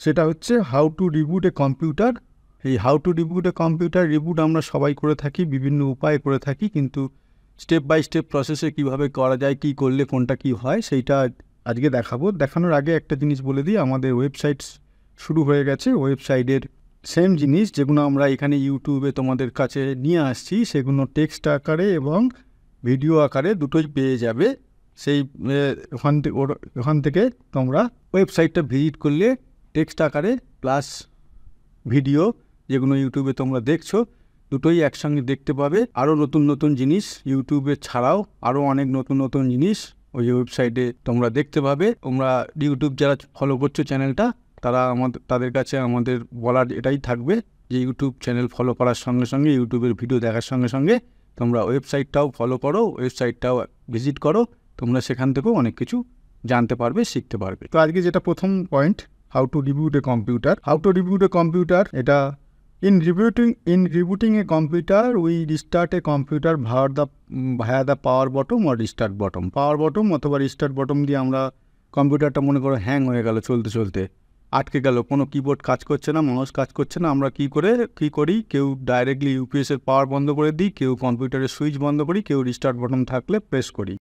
সেটা হচ্ছে how to reboot a computer. এই how to reboot a computer reboot আমরা সবাই করে থাকি, বিভিন্ন উপায়ে করে থাকি, কিন্তু স্টেপ বাই স্টেপ প্রসেসে কীভাবে করা যায়, কী করলে কোনটা কী হয় সেইটা আজকে দেখাবো। দেখানোর আগে একটা জিনিস বলে দিই, আমাদের ওয়েবসাইট শুরু হয়ে গেছে। ওয়েবসাইটের সেম জিনিস যেগুলো আমরা এখানে ইউটিউবে তোমাদের কাছে নিয়ে আসছি, সেগুলো টেক্সট আকারে এবং ভিডিও আকারে দুটোই পেয়ে যাবে। সেই ওখান থেকে তোমরা ওয়েবসাইটটা ভিজিট করলে টেক্সট আকারে প্লাস ভিডিও যেগুলো ইউটিউবে তোমরা দেখছো দুটোই একসঙ্গে দেখতে পাবে। আরও নতুন নতুন জিনিস ইউটিউবে ছাড়াও আরও অনেক নতুন নতুন জিনিস ওই ওয়েবসাইটে তোমরা দেখতে পাবে। তোমরা ইউটিউব যারা ফলো করছো চ্যানেলটা, তাদের কাছে আমাদের বলার এটাই থাকবে যে ইউটিউব চ্যানেল ফলো করার সঙ্গে সঙ্গে, ইউটিউবের ভিডিও দেখার সঙ্গে সঙ্গে তোমরা ওয়েবসাইটটাও ফলো করো, ওয়েবসাইটটাও ভিজিট করো। তোমরা সেখান থেকেও অনেক কিছু জানতে পারবে, শিখতে পারবে। তো আজকে যেটা প্রথম point, how to reboot a computer. How to reboot a computer, এটা in rebooting a computer we restart a computer via the power button আর রিস্টার্ট বটম। পাওয়ার বটম অথবা রিস্টার্ট বটম দিয়ে আমরা কম্পিউটারটা মনে করো হ্যাং হয়ে গেল, চলতে চলতে আটকে গেল, কোনো কিবোর্ড কাজ করছে না, মাউস কাজ করছে না, আমরা কী করি, কেউ ডাইরেক্টলি ইউপিএসের পাওয়ার বন্ধ করে দিই, কেউ কম্পিউটারের সুইচ বন্ধ করি, কেউ রিস্টার্ট বটন থাকলে প্রেস করি।